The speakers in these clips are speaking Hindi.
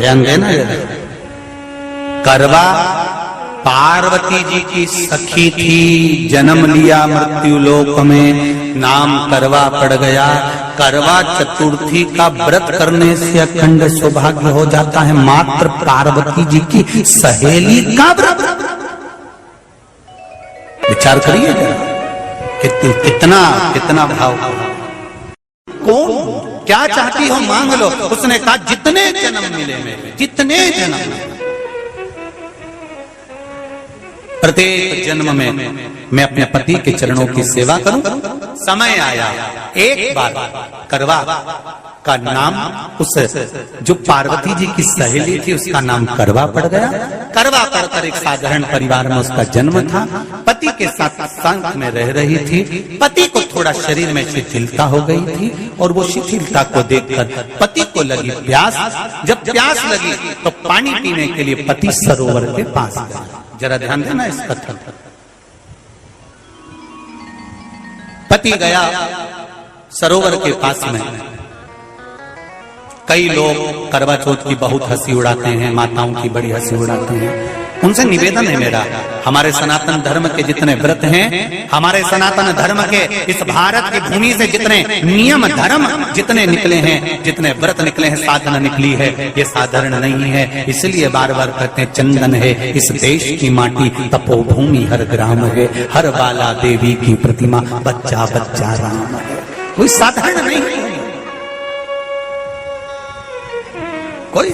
ध्यान देना जरा। करवा पार्वती जी की सखी थी, जन्म लिया मृत्यु लोक में, नाम करवा पड़ गया। करवा चतुर्थी का व्रत करने से अखंड सौभाग्य हो जाता है। मात्र पार्वती जी की सहेली का व्रत, विचार करिए कितना कितना भाव। कौन क्या चाहती हो मांग लो। उसने कहा जितने जन्म मिले मेरे, जितने जन्म, प्रत्येक जन्म में मैं अपने पति के चरणों की सेवा करूं। समय आया, एक बार करवा का नाम, उस जो पार्वती जी की सहेली थी उसका नाम करवा पड़ गया। करवा पड़कर एक साधारण परिवार में उसका जन्म था। पति के साथ संग में रह रही थी। पति को थोड़ा शरीर में शिथिलता हो गई थी और वो शिथिलता को देखकर पति को लगी प्यास। जब प्यास लगी तो पानी पीने के लिए पति सरोवर के पास गया। जरा ध्यान देना इस कथन पर। पति गया सरोवर के पास में। कई लोग करवा चौथ की बहुत हंसी उड़ाते हैं, माताओं की बड़ी हंसी उड़ाते हैं। उनसे निवेदन है मेरा, हमारे सनातन धर्म के जितने व्रत हैं, हमारे सनातन धर्म के इस भारत की भूमि से जितने नियम धर्म जितने निकले हैं, जितने व्रत निकले हैं, साधना निकली है, ये साधारण नहीं है। इसलिए बार बार कहते हैं चंदन है इस देश की माटी, तपोभूमि हर ग्राम है, हर बाला देवी की प्रतिमा, बच्चा बच्चा राम है। कोई साधारण नहीं है, कोई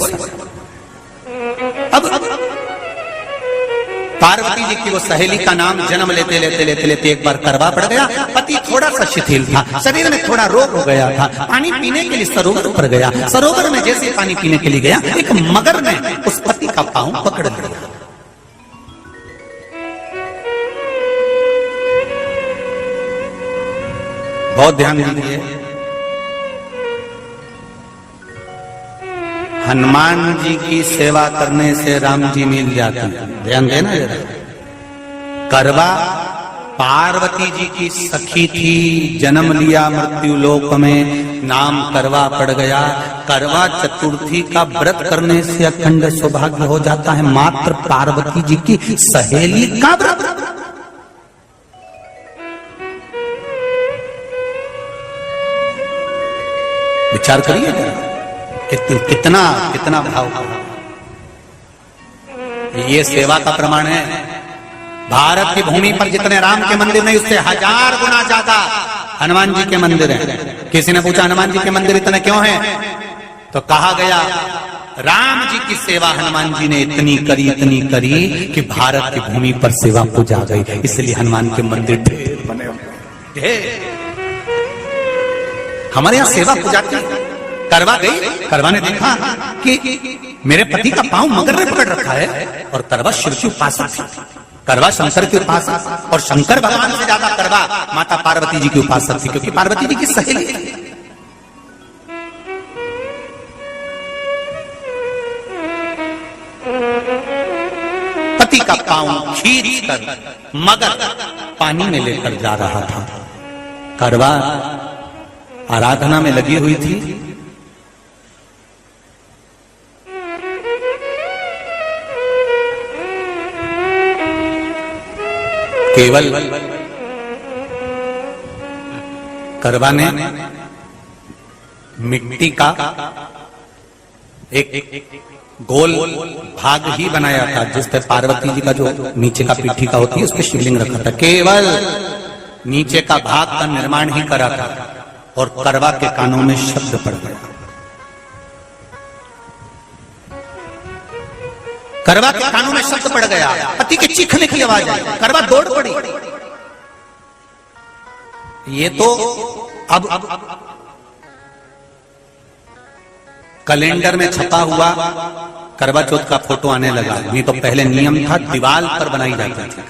अब पार्वती जी की वो सहेली का नाम जन्म लेते लेते लेते लेते एक बार करवा पड़ गया। पति थोड़ा सा शिथिल था, शरीर में थोड़ा रोग हो गया था। पानी पीने के लिए सरोवर पर गया। सरोवर में जैसे पानी पीने के लिए गया, एक मगर ने उस पति का पांव पकड़ लिया। बहुत ध्यान दीजिए, हनुमान जी की सेवा करने से राम जी मिल जाते हैं। ध्यान देना जरा। करवा पार्वती जी की सखी थी, जन्म लिया मृत्यु लोक में, नाम करवा पड़ गया। करवा चतुर्थी का व्रत करने से अखंड सौभाग्य हो जाता है। मात्र पार्वती जी की सहेली का व्रत। विचार करिए कितना कितना भाव। ये सेवा का प्रमाण है। भारत की भूमि पर जितने राम के मंदिर नहीं, उससे 1000 गुना ज्यादा हनुमान जी के मंदिर हैं। किसी ने पूछा हनुमान जी के मंदिर इतने क्यों हैं, तो कहा गया राम जी की सेवा हनुमान जी ने इतनी करी कि भारत की भूमि पर सेवा पूजा गई। इसलिए हनुमान के मंदिर ढेर बने हुए। हमारे यहां सेवा पूजा की। करवा गई, करवा ने देखा कि मेरे पति का पांव मगर ने पकड़ रखा है, और करवा शिव की उपासक थी। करवा शंकर की उपासक, और शंकर भगवान से ज्यादा करवा माता पार्वती जी की उपासक थी, क्योंकि पार्वती जी की सहेली थी। पति का पांव खींचकर मगर पानी में लेकर जा रहा था। करवा आराधना में लगी हुई थी। केवल करवा ने मिट्टी का एक गोल भाग ही बनाया था, जिस पर पार्वती जी का जो नीचे का पीठी का होती है उस पर शिवलिंग रखा था। केवल नीचे का भाग का निर्माण ही करा था, और करवा के कानों में शब्द पड़ गया। करवा के कानों में शब्द पड़ गया, पति के चीखने की आवाज आई। करवा दौड़ पड़ी। ये तो अब कैलेंडर में छपा हुआ करवा चौथ का फोटो आने लगा। नहीं तो पहले नियम था दीवार पर बनाई जाती थी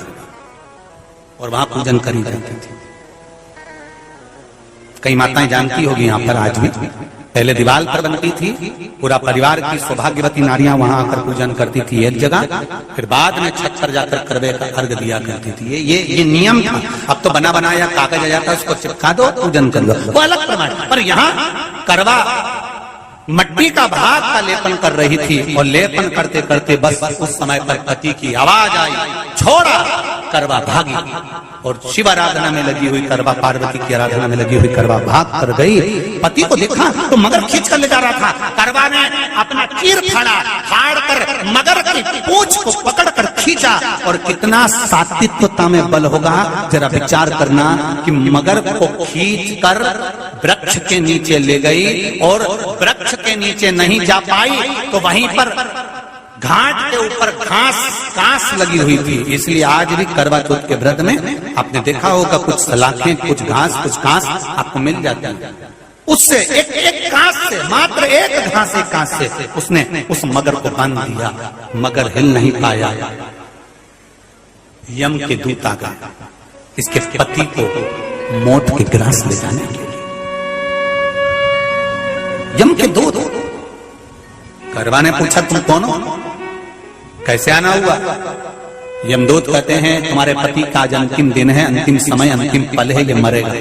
और वहां पूजन करी जाती थी। कई माताएं जानती होगी यहाँ पर आज भी, पहले दीवार पर बनती थी, पूरा परिवार की सौभाग्यवती नारियां वहां आकर पूजन करती थी एक जगह, फिर बाद में छत पर जाकर करवे का अर्घ दिया करती थी। ये नियम था। अब तो बना बनाया कागज आ जाता है, उसको चिपका दो, पूजन कर लो, वो अलग प्रमाण। पर यहाँ करवा मट्टी का भाग का लेपन कर रही थी और लेपन करते करते बस उस समय पर पति की आवाज आई, छोड़ा। करवा भागी और शिव आराधना में लगी हुई करवा, पार्वती की आराधना में लगी हुई करवा भाग कर गई। पति को देखा तो मगर खींच कर ले जा रहा था। करवा ने अपना चीर फाड़ कर मगर की पूंछ को पकड़ कर खींचा। और कितना सात्विकता में बल होगा, जरा विचार करना कि मगर को खींच कर वृक्ष के नीचे ले गई और वृक्ष के नीचे नहीं जा पाई तो वहीं पर घाट के ऊपर घास लगी हुई थी। इसलिए आज भी करवा चौथ के व्रत में आपने देखा होगा कुछ सलाखें, कुछ घास आपको मिल जाती है। उससे एक घास से, मात्र एक घास से उसने उस मगर को बांध दिया। मगर हिल नहीं पाया। यम के दूत आ गए इसके पति को मौत के ग्रास ले जाने के लिए। यम के दूत। करवा ने पूछा तुम कौन हो, कैसे आना हुआ? यमदूत कहते हैं तुम्हारे पति का आज अंतिम दिन है, अंतिम समय, अंतिम पल है, ये मरेगा।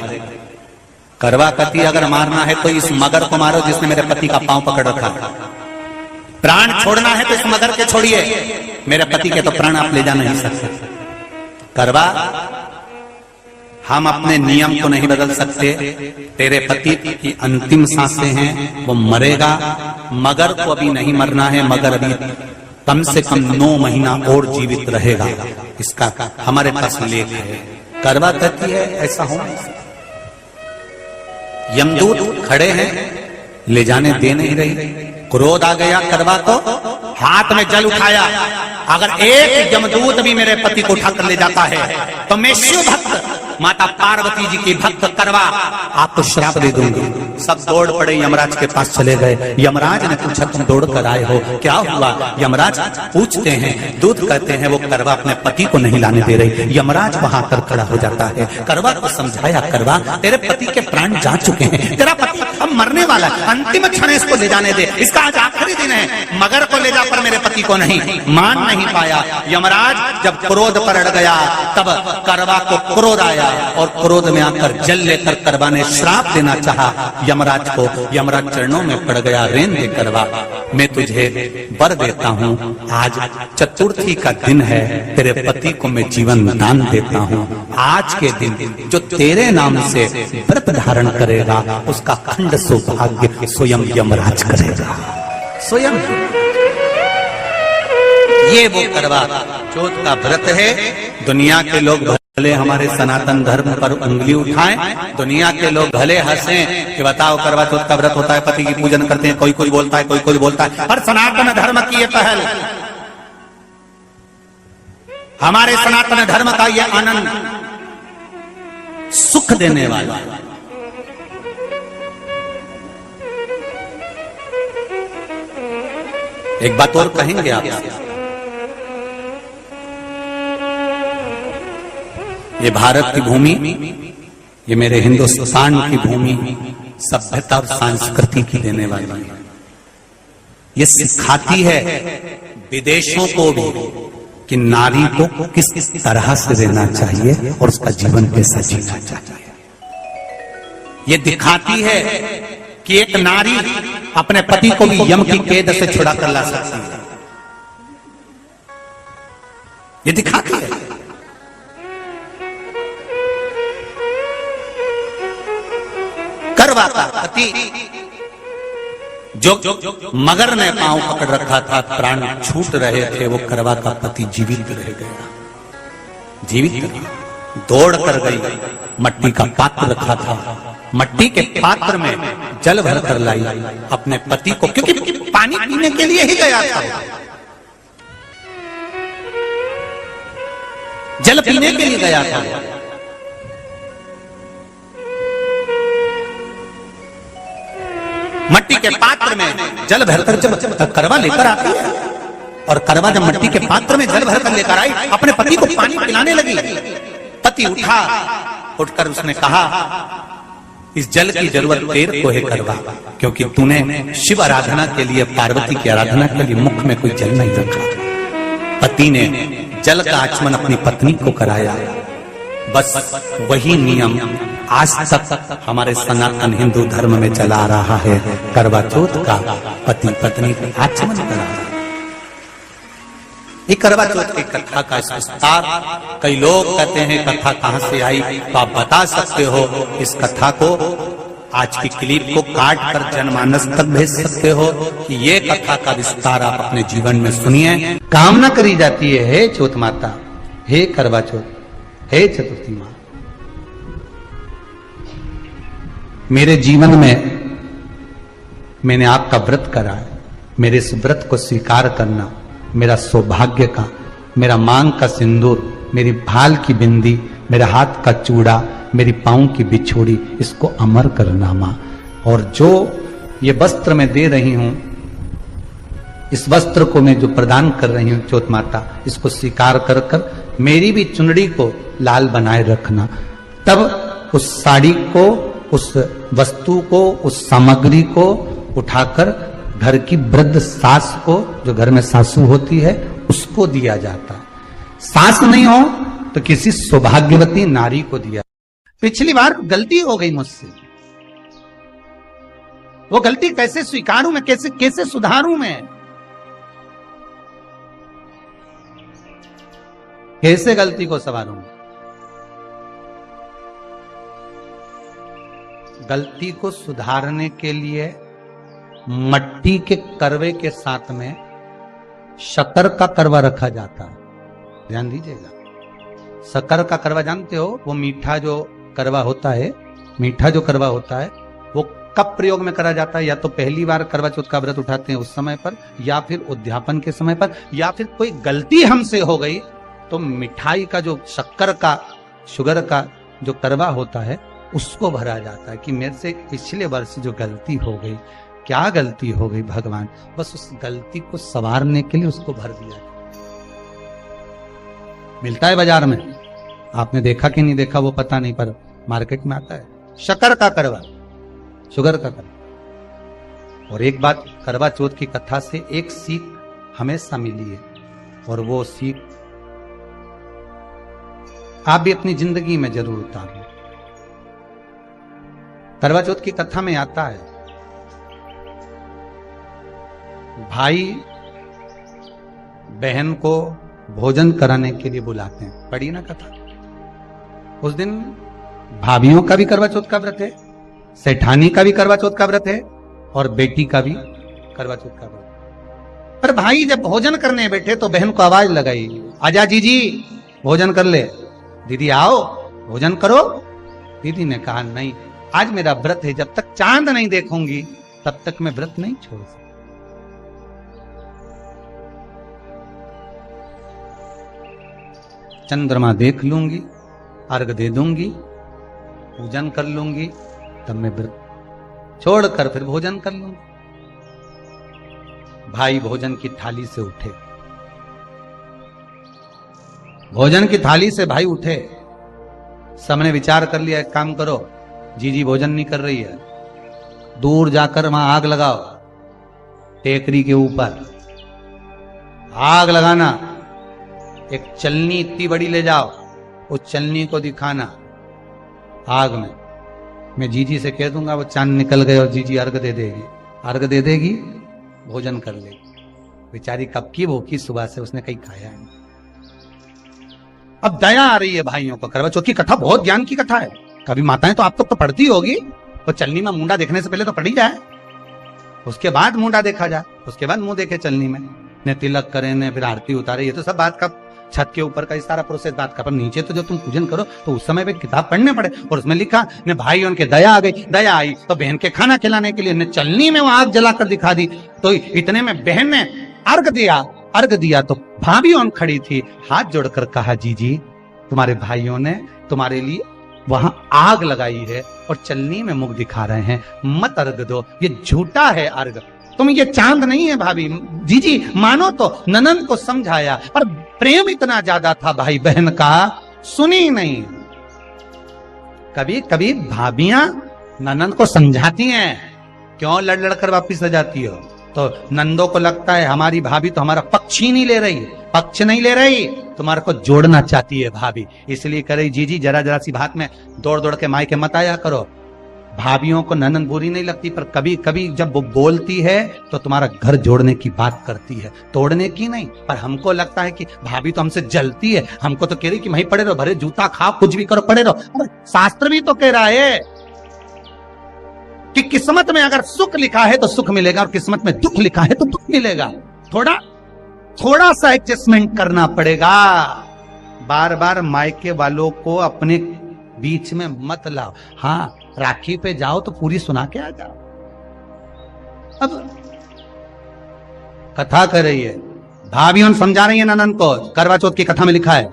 करवा कहती अगर मारना है तो इस मगर को मारो जिसने मेरे पति का पांव पकड़ रखा। प्राण छोड़ना है तो इस मगर के छोड़िए, मेरे पति के तो प्राण आप ले जा नहीं सकते। करवा, हम अपने नियम को नहीं बदल सकते। तेरे पति की अंतिम सांसें हैं, वो मरेगा। मगर को अभी नहीं मरना है, मगर अभी कम से कम 9 महीना और जीवित रहेगा। इसका हमारे पास लेख है। करवा कहती है ऐसा हो नहीं सकता। यमदूत खड़े हैं, ले जाने दे नहीं रही। क्रोध आ गया करवा को, हाथ में जल उठाया। अगर एक यमदूत भी मेरे पति को उठाकर ले जाता है तो मैं शिव भक्त माता पार्वती जी की भक्त करवा आपको श्राप दे दूंगी। सब दौड़ पड़े, यमराज के पास चले गए। यमराज ने पूछा तुम दौड़ कर आए हो, क्या हुआ? यमराज पूछते हैं, दूत कहते हैं वो करवा अपने पति को नहीं लाने दे रही। यमराज वहां पर खड़ा हो जाता है। करवा को समझाया, करवा तेरे पति के प्राण जा चुके हैं, तेरा पति अब मरने वाला है, अंतिम क्षण इसको ले जाने दे, इसका आज आखिरी दिन है। मगर को ले जा पर मेरे पति को नहीं। मान नहीं पाया। यमराज जब क्रोध पर अड़ गया तब करवा को क्रोध आया और क्रोध में आकर जल लेकर करवा ने श्राप देना चाहा यमराज को। यमराज चरणों में पड़ गया, रेन दे करवा, मैं तुझे वर देता हूँ, आज चतुर्थी का दिन है, तेरे पति को मैं जीवन दान देता हूँ। आज के दिन जो तेरे नाम से व्रत धारण करेगा उसका खंड सौभाग्य स्वयं यमराज करेगा। स्वयं ये वो करवा चौथ का व्रत है। दुनिया के लोग भले हमारे सनातन धर्म पर उंगली उठाएं, दुनिया के लोग भले हंसें कि बताओ करवा चौथ का व्रत होता है, पति की पूजन करते हैं, कोई बोलता है, कोई बोलता है, पर सनातन धर्म की ये पहल, हमारे सनातन धर्म का ये आनंद सुख देने वाला। एक बात और कहेंगे आप, ये भारत की भूमि, ये मेरे हिंदुस्तान की भूमि सभ्यता और संस्कृति की देने वाली है। ये सिखाती है विदेशों को भी कि नारी को किस तरह से रहना चाहिए और उसका जीवन कैसा जीना चाहिए। ये दिखाती है कि एक नारी अपने पति को भी यम की कैद से छुड़ा कर ला सकती है। ये दिखाती है। करवा का पति जो मगर ने पांव पकड़ रखा था, प्राण छूट रहे थे, वो करवा का पति जीवित रह गया। जीवित दौड़ कर गई, मट्टी का पात्र रखा था, मट्टी के पात्र में जल भर कर लाई अपने पति को, क्योंकि पानी पीने के लिए ही गया था, जल पीने के लिए गया था। मट्टी के पात्र में जल भरकर जब करवा लेकर आती है और करवा जब मट्टी के पात्र में जल भरकर लेकर आई, अपने पति को पानी पिलाने लगी। पति उठा, उठकर उसने कहा इस जल की जरूरत तेरे को है करवा, क्योंकि तूने शिव आराधना के लिए, पार्वती की आराधना के लिए मुख में कोई जल नहीं रखा। पति ने जल का आचमन अपनी पत्नी को कराया बस वही नियम आज तक हमारे सनातन हिंदू धर्म में चला आ रहा है। करवा चौथ का पति पत्नी आचमन करा। ये करवा चौथ की कथा का विस्तार कई लोग कहते हैं कथा कहां से आई, तो आप बता सकते हो। इस कथा को आज की क्लिप को काट कर जनमानस तक भेज सकते हो कि ये कथा का विस्तार आप अपने जीवन में सुनिए। कामना करी जाती है, हे चौथ माता, हे करवा चौथ, हे चतुर्थी माँ, मेरे जीवन में मैंने आपका व्रत करा है, मेरे इस व्रत को स्वीकार करना, मेरा सौभाग्य का, मेरा मांग का सिंदूर, मेरी भाल की बिंदी, मेरे हाथ का चूड़ा, मेरी पांव की बिछोड़ी, इसको अमर करना मां। और जो ये वस्त्र मैं दे रही हूं, इस वस्त्र को मैं जो प्रदान कर रही हूं चौथ माता, इसको स्वीकार कर कर मेरी भी चुनड़ी को लाल बनाए रखना। तब उस साड़ी को, उस वस्तु को, उस सामग्री को उठाकर घर की वृद्ध सास को, जो घर में सासू होती है, उसको दिया जाता है। सास नहीं हो तो किसी सौभाग्यवती नारी को दिया। पिछली बार गलती हो गई मुझसे, वो गलती कैसे स्वीकारूं मैं, कैसे कैसे सुधारूं मैं, कैसे गलती को संवारूं। गलती को सुधारने के लिए मट्टी के करवे के साथ में शक्कर का करवा रखा जाता है। ध्यान दीजिएगा, शक्कर का करवा जानते हो, वो मीठा जो करवा होता है, मीठा जो करवा होता है, वो कब प्रयोग में करा जाता है? या तो पहली बार करवा चौथ का व्रत उठाते हैं उस समय पर, या फिर उद्यापन के समय पर, या फिर कोई गलती हमसे हो गई तो मिठाई का जो शक्कर का, शुगर का जो करवा होता है, उसको भरा जाता है कि मेरे से पिछले वर्ष जो गलती हो गई, क्या गलती हो गई भगवान, बस उस गलती को संवारने के लिए उसको भर दिया। मिलता है बाजार में, आपने देखा कि नहीं देखा वो पता नहीं, पर मार्केट में आता है शक्कर का करवा, शुगर का करवा। और एक बात, करवा चौथ की कथा से एक सीख हमेशा मिली है, और वो सीख आप भी अपनी जिंदगी में जरूर उतारें। करवा चौथ की कथा में आता है, भाई बहन को भोजन कराने के लिए बुलाते हैं। पढ़ी ना कथा? उस दिन भाभियों का भी करवा चौथ का व्रत है, सेठानी का भी करवा चौथ का व्रत है, और बेटी का भी करवा चौथ का व्रत। पर भाई जब भोजन करने बैठे तो बहन को आवाज लगाई, आजा जीजी भोजन कर ले। दीदी आओ भोजन करो। दीदी ने कहा नहीं, आज मेरा व्रत है, जब तक चांद नहीं देखूंगी तब तक मैं व्रत नहीं छोड़ सकती। चंद्रमा देख लूंगी, अर्घ दे दूंगी, पूजन कर लूंगी, तब मैं व्रत छोड़कर फिर भोजन कर लूंगी। भाई भोजन की थाली से उठे, भोजन की थाली से भाई उठे। सबने विचार कर लिया, एक काम करो, जीजी भोजन नहीं कर रही है, दूर जाकर वहां आग लगाओ, टेकरी के ऊपर आग लगाना, एक चलनी इतनी बड़ी ले जाओ, उस चलनी को दिखाना आग में, मैं जीजी से कह दूंगा वो चांद निकल गए और जीजी अर्घ दे देगी, अर्घ दे देगी, भोजन कर लेगी। बेचारी कब की भूखी, सुबह से उसने कहीं खाया नहीं। अब दया आ रही है भाइयों को। करवा चौथ की कथा बहुत ज्ञान की कथा है, कभी माताएं तो आप तो पढ़ती होगी, तो चलनी में मुंडा देखने से पहले तो पढ़ी जाए, उसके बाद मुंडा देखा जाए, उसके बाद मुंह देखे चलनी में, ने तिलक करे, ने फिर आरती उतारे, ये तो सब बात का छत के ऊपर का इस सारा प्रोसेस बात का। पर नीचे तो जब तुम पूजन करो तो उस समय पे किताब पढ़ने पड़े, और उसमें लिखा ने भाई उनके दया आ गई, दया आई तो बहन के खाना खिलाने के लिए ने चलनी में वो आग जलाकर दिखा दी। तो इतने में बहन ने अर्घ दिया, अर्घ दिया तो भाभी उन खड़ी थी, हाथ जोड़कर कहा जीजी तुम्हारे भाइयों ने तुम्हारे लिए वहां आग लगाई है और चलनी में मुख दिखा रहे हैं, मत अर्घ दो, ये झूठा है अर्घ, तुम ये चांद नहीं है भाभी। जीजी मानो तो ननंद को समझाया, पर प्रेम इतना ज्यादा था भाई बहन का, सुनी नहीं। कभी कभी भाभियां ननंद को समझाती हैं, क्यों लड़ लड़ कर वापिस आ जाती हो, तो नंदों को लगता है हमारी भाभी तो हमारा पक्ष ही नहीं ले रही, पक्ष नहीं ले रही, तुम्हारे को जोड़ना चाहती है भाभी, इसलिए करे जी जरा जरा सी बात में दौड़ दौड़ के मायके मत आया करो। भाभियों को ननन बुरी नहीं लगती, पर कभी कभी जब वो बोलती है तो तुम्हारा घर जोड़ने की बात करती है, तोड़ने की नहीं। पर हमको लगता है कि भाभी तो हमसे जलती है, हमको तो कह रही कि वहीं पड़े रहो, भरे जूता खाओ, कुछ भी करो, पड़े रहो। शास्त्र भी तो कह रहा है कि किस्मत में अगर सुख लिखा है तो सुख मिलेगा, और किस्मत में दुख लिखा है तो दुख मिलेगा। थोड़ा सा एडजस्टमेंट करना पड़ेगा। बार बार मायके वालों को अपने बीच में मत लाओ। हाँ, राखी पे जाओ तो पूरी सुना के आ जाओ। अब कथा कर रही है, भाभियों समझा रही है ननन को, करवा चौथ की कथा में लिखा है।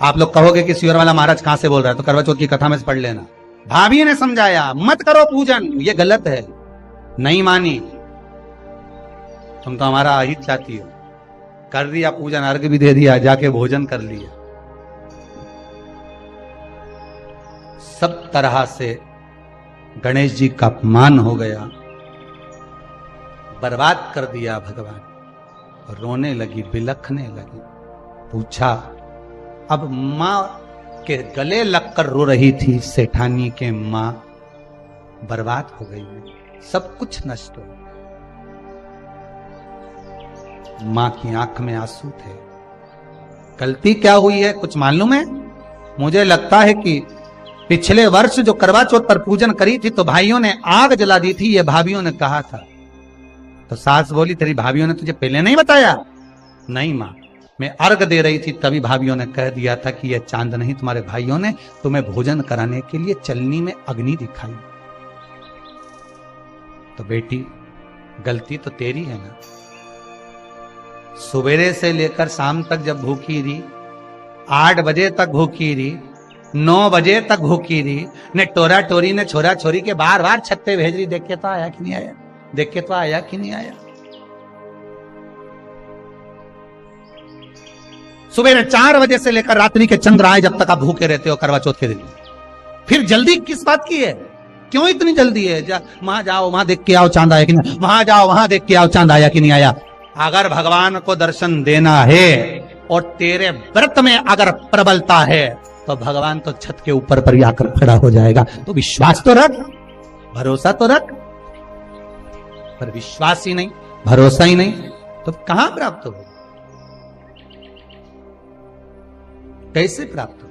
आप लोग कहोगे कि सियोर वाला महाराज कहां से बोल रहा है, तो करवा चौथ की कथा में से पढ़ लेना। भाभी ने समझाया मत करो पूजन, ये गलत है। नहीं मानी, तुम तो हमारा अहित चाहती हो। कर दिया पूजन, अर्घ भी दे दिया, जाके भोजन कर लिया, सब तरह से गणेश जी का अपमान हो गया, बर्बाद कर दिया भगवान। रोने लगी, बिलखने लगी। पूछा, अब मां के गले लगकर रो रही थी सेठानी के मां, बर्बाद हो गई, सब कुछ नष्ट हो गया। मां की आंख में आंसू थे। गलती क्या हुई है कुछ मालूम है? मुझे लगता है कि पिछले वर्ष जो करवा चौथ पर पूजन करी थी तो भाइयों ने आग जला दी थी, ये भाभियों ने कहा था। तो सास बोली, तेरी भाभियों ने तुझे पहले नहीं बताया? नहीं मां, मैं अर्घ दे रही थी तभी भाभियों ने कह दिया था कि यह चांद नहीं, तुम्हारे भाइयों ने तुम्हें भोजन कराने के लिए चलनी में अग्नि दिखाई। तो बेटी, गलती तो तेरी है ना। सवेरे से लेकर शाम तक जब भूखी रही, 8 बजे तक भूखी रही, 9 बजे तक भूखी रही, ने टोरा टोरी ने छोरा छोरी के बार बार छत पे भेज रही, देख के तो आया कि नहीं आया, देख के तो आया कि नहीं आया। सुबह 4 बजे से लेकर रात्रि के चंद्र आए जब तक आप भूखे रहते हो करवा चौथ के दिन। फिर जल्दी किस बात की है? क्यों इतनी जल्दी है? वहां जाओ, वहां देख के आओ चांद आया कि नहीं, वहां जाओ, वहां देख के आओ चांद आया कि नहीं आया। अगर भगवान को दर्शन देना है और तेरे व्रत में अगर प्रबलता है तो भगवान तो छत के ऊपर पर आकर खड़ा हो जाएगा। तो विश्वास तो रख, भरोसा तो रख। पर विश्वास ही नहीं, भरोसा ही नहीं, तो कहां प्राप्त हो? कैसे प्राप्त हो?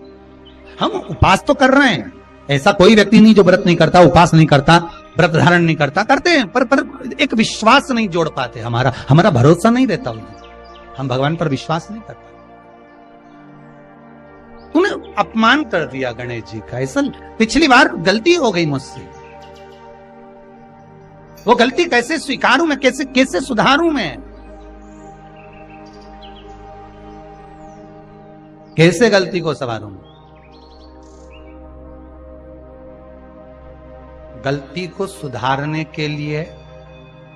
हम उपास तो कर रहे हैं, ऐसा कोई व्यक्ति नहीं जो व्रत नहीं करता, उपास नहीं करता, व्रत धारण नहीं करता, करते हैं, पर एक विश्वास नहीं जोड़ पाते। हमारा भरोसा नहीं रहता उन्हें, हम भगवान पर विश्वास नहीं करते। उन्हें अपमान कर दिया गणेश जी का। ऐसा पिछली बार गलती हो गई मुझसे, वो गलती कैसे स्वीकारूं मैं, कैसे सुधारूं मैं, कैसे गलती को संवारूं? गलती को सुधारने के लिए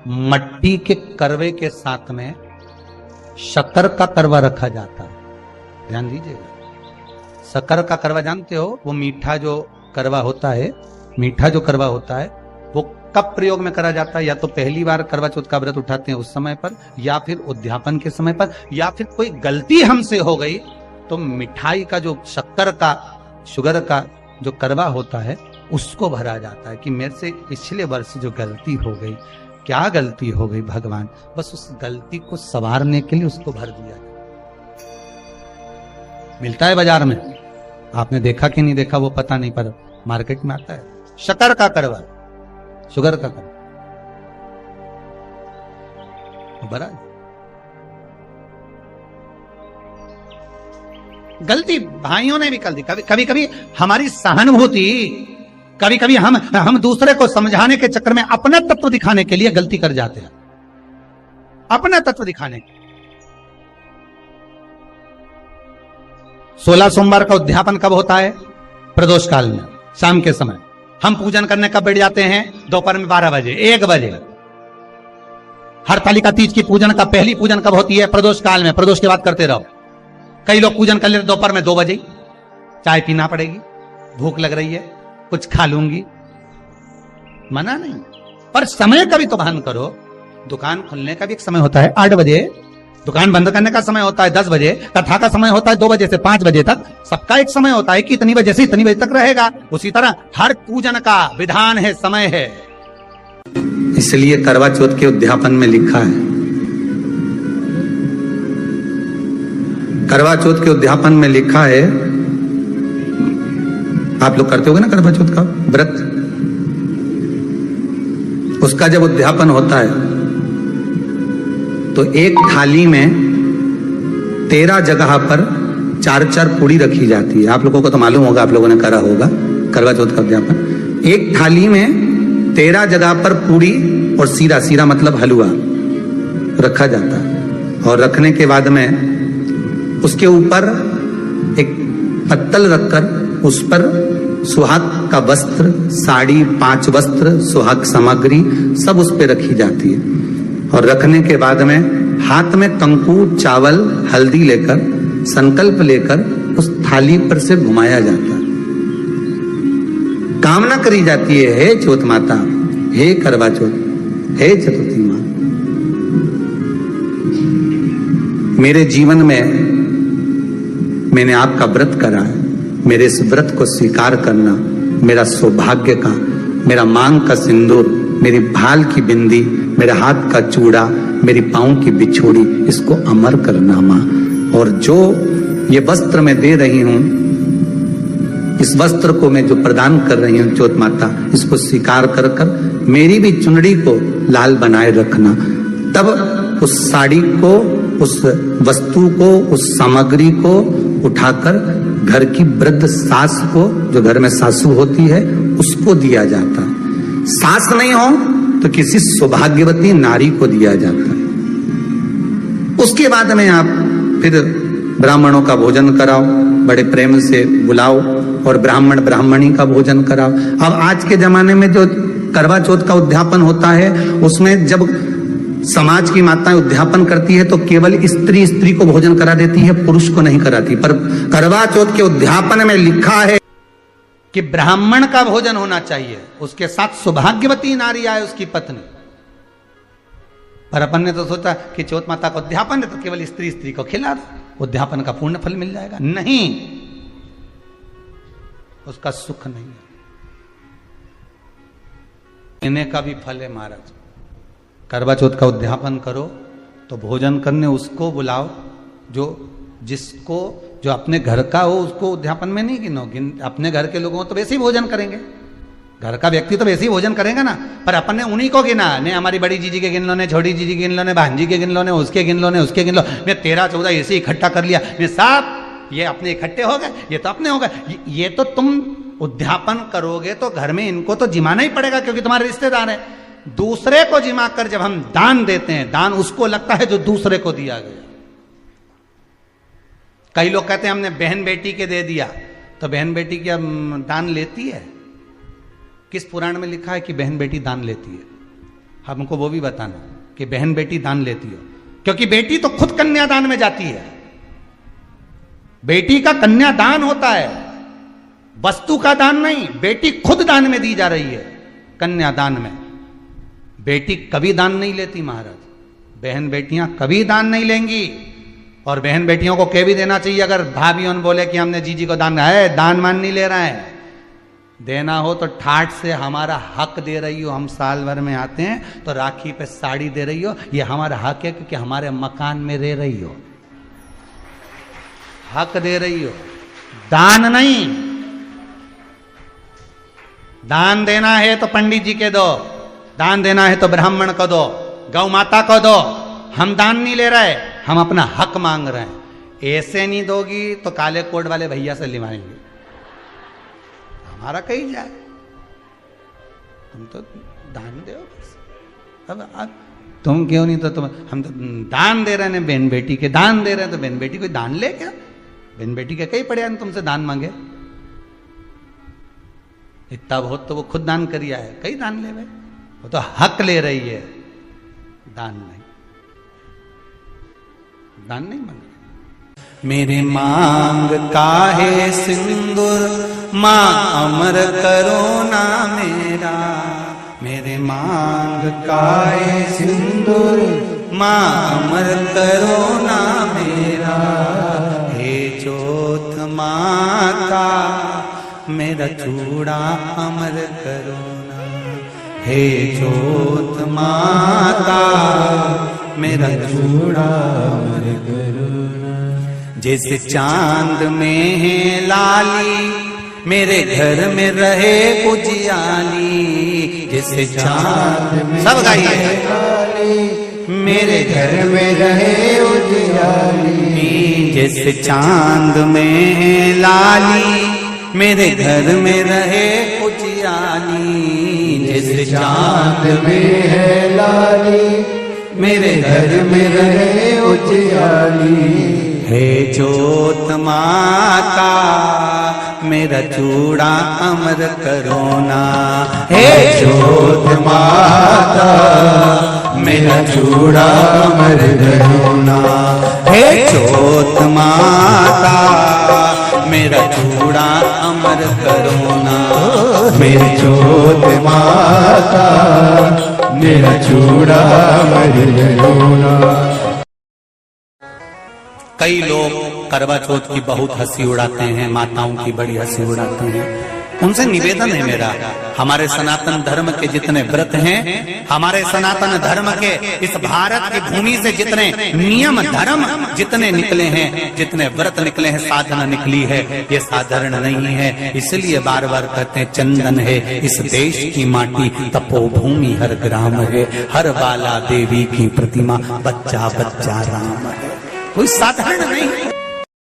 मट्टी के करवे के साथ में शक्कर का करवा रखा जाता है। ध्यान दीजिएगा, शक्कर का करवा जानते हो, वो मीठा जो करवा होता है, मीठा जो करवा होता है वो कब प्रयोग में करा जाता है? या तो पहली बार करवा चौथ का व्रत उठाते हैं उस समय पर, या फिर उद्यापन के समय पर, या फिर कोई गलती हमसे हो गई तो मिठाई का जो शक्कर का, शुगर का जो करवा होता है उसको भरा जाता है कि मेरे से पिछले वर्ष जो गलती हो गई, क्या गलती हो गई भगवान, बस उस गलती को संवारने के लिए उसको भर दिया। मिलता है बाजार में, आपने देखा कि नहीं देखा वो पता नहीं, पर मार्केट में आता है शक्कर का करवा, शुगर का करवा भरा। गलती भाइयों ने भी कर दी। कभी कभी हमारी सहानुभूति, कभी कभी हम दूसरे को समझाने के चक्कर में अपना तत्व दिखाने के लिए गलती कर जाते हैं, अपना तत्व दिखाने के। 16 सोमवार का उद्यापन कब होता है? प्रदोष काल में, शाम के समय। हम पूजन करने कब बैठ जाते हैं? दोपहर में 12 बजे, 1 बजे। हरतालिका तीज की पूजन का पहली पूजन कब होती है? प्रदोष काल में। प्रदोष के बाद करते रहो। कई लोग पूजन कर लेते दोपहर में 2 बजे, चाय पीना पड़ेगी, भूख लग रही है, कुछ खा लूंगी, मना नहीं, पर समय का भी तो भान करो। दुकान खुलने का भी एक समय होता है, 8 बजे दुकान बंद करने का समय होता है 10 बजे, कथा का समय होता है 2 बजे से 5 बजे तक। सबका एक समय होता है कि इतनी बजे से इतनी बजे तक रहेगा। उसी तरह हर पूजन का विधान है, समय है। इसलिए करवा चौथ के उद्यापन में लिखा है, करवा चौथ के उद्यापन में लिखा है, आप लोग करते होगे ना करवा चौथ का व्रत, उसका जब उद्यापन होता है तो एक थाली में 13 जगह पर 4-4 पूड़ी रखी जाती है। आप लोगों को तो मालूम होगा, आप लोगों ने करा होगा करवा चौथ का उद्यापन। एक थाली में 13 जगह पर पूड़ी और सीरा, सीरा मतलब हलवा रखा जाता है। और रखने के बाद में उसके ऊपर एक पत्तल रखकर उस पर सुहाग का वस्त्र, साड़ी, 5 वस्त्र, सुहाग सामग्री सब उस पर रखी जाती है। और रखने के बाद में हाथ में कंकु, चावल, हल्दी लेकर, संकल्प लेकर उस थाली पर से घुमाया जाता है। कामना करी जाती है, हे चौथ माता, हे करवा चौथ, हे चतुर्थी मां, मेरे जीवन में मैंने आपका व्रत करा है, मेरे इस व्रत को स्वीकार करना, मेरा सौभाग्य का, मेरा मांग का सिंदूर, मेरी भाल की बिंदी, मेरे हाथ का चूड़ा, मेरी पांव की बिछोड़ी, इसको अमर करना मां। और जो ये वस्त्र मैं दे रही हूं, इस वस्त्र को मैं जो प्रदान कर रही हूं चौथ माता, इसको स्वीकार कर कर मेरी भी चुनड़ी को लाल बनाए रखना। तब उस साड़ी को, उस वस्तु को, उस सामग्री को उठाकर घर की वृद्ध सास को, जो घर में सासू होती है, उसको दिया जाता है। सास नहीं हो तो किसी सौभाग्यवती नारी को दिया जाता है। उसके बाद में आप फिर ब्राह्मणों का भोजन कराओ, बड़े प्रेम से बुलाओ और ब्राह्मण ब्राह्मणी का भोजन कराओ। अब आज के जमाने में जो करवा चौथ का उद्यापन होता है, उसमें जब समाज की माताएं उद्यापन करती है तो केवल स्त्री स्त्री को भोजन करा देती है, पुरुष को नहीं कराती। पर करवा चौथ के उद्यापन में लिखा है कि ब्राह्मण का भोजन होना चाहिए, उसके साथ सौभाग्यवती नारी आए, उसकी पत्नी। पर अपन ने तो सोचा कि चौथ माता का उद्यापन है तो केवल स्त्री स्त्री को खिला दो, उद्यापन का पूर्ण फल मिल जाएगा। नहीं, उसका सुख नहीं है, इन्हें का भी फल है महाराज। करवा चौथ का उद्यापन करो तो भोजन करने उसको बुलाओ जिसको जो अपने घर का हो, उसको उद्यापन में नहीं गिनो। अपने घर के लोगों तो वैसे ही भोजन करेंगे, घर का व्यक्ति तो वैसे ही भोजन करेगा ना। पर अपन ने उन्हीं को गिना, ने हमारी बड़ी जीजी के गिन लो, ने छोटी जीजी के गिन लो, ने भांजी के गिन लो, ने उसके गिन लो, ने उसके गिन लो। मैं 13-14 ऐसे इकट्ठा कर लिया, मैं सब ये अपने इकट्ठे हो गए, ये तो अपने हो गए। ये तो तुम उद्यापन करोगे तो घर में इनको तो जिमाना ही पड़ेगा, क्योंकि तुम्हारे रिश्तेदार है। दूसरे को जिमा कर जब हम दान देते हैं, दान उसको लगता है जो दूसरे को दिया गया। कई लोग कहते हैं हमने बहन बेटी के दे दिया, तो बहन बेटी क्या दान लेती है? किस पुराण में लिखा है कि बहन बेटी दान लेती है? हमको वो भी बताना कि बहन बेटी दान लेती हो, क्योंकि बेटी तो खुद कन्यादान में जाती है। बेटी का कन्यादान होता है, वस्तु का दान नहीं। बेटी खुद दान में दी जा रही है, कन्यादान में। बेटी कभी दान नहीं लेती महाराज, बहन बेटियां कभी दान नहीं लेंगी। और बहन बेटियों को कह भी देना चाहिए, अगर भाभी बोले कि हमने जीजी को दान है, दान मान नहीं ले रहा है, देना हो तो ठाठ से हमारा हक दे रही हो। हम साल भर में आते हैं तो राखी पे साड़ी दे रही हो, ये हमारा हक है, क्योंकि हमारे मकान में रह रही हो, हक दे रही हो, दान नहीं। दान देना है तो पंडित जी के दो, दान देना है तो ब्राह्मण को दो, गौ माता को दो। हम दान नहीं ले रहे, हम अपना हक मांग रहे हैं। ऐसे नहीं दोगी तो काले कोट वाले भैया से लिवाएंगे, हमारा कहीं जाए, तुम तो दान दो। अब तुम क्यों नहीं, तो तुम, हम तो दान दे रहे हैं, बहन बेटी के दान दे रहे हैं, तो बहन बेटी कोई दान ले क्या? बहन बेटी के कई पड़े हैं तुमसे दान मांगे? इतना बहुत तो वो खुद दान करिया है, कई दान ले भाई, वो तो हक ले रही है, दान नहीं, दान नहीं मांग। मेरे मांग काहे सिंदूर, मां अमर करो ना मेरा। मेरे मांग काहे सिंदूर, माँ अमर करो ना मेरा, हे जोत माता मेरा चूड़ा अमर करो ना, हे जोत माता मेरा चूड़ा अमर करो ना। जैसे चांद में है लाली मेरे घर में रहे उजियाली, जैसे चांद में सब गाइए, मेरे घर में रहे उजियाली, जैसे चांद में है लाली मेरे घर में रहे उजियाली, जैसे चांद में है लाली मेरे घर में रहे उजियाली। हे जोत माता मेरा चूड़ा अमर करो ना, हे जोत माता मेरा चूड़ा अमर करो ना, हे जोत माता मेरा चूड़ा अमर करो ना, मेरी जोत माता मेरा चूड़ा अमर करो ना। कई लोग करवा चौथ की बहुत हंसी उड़ाते हैं, माताओं की बड़ी हंसी उड़ाते हैं। उनसे निवेदन है मेरा, हमारे सनातन धर्म के जितने व्रत हैं, हमारे सनातन धर्म के इस भारत की भूमि से जितने नियम धर्म जितने निकले हैं, जितने व्रत निकले हैं, साधना निकली है, ये साधारण नहीं है। इसलिए बार बार कहते हैं चंदन है इस देश की माटी, तपोभूमि हर ग्राम है, हर बाला देवी की प्रतिमा, बच्चा बच्चा राम है। कोई साधारण नहीं है।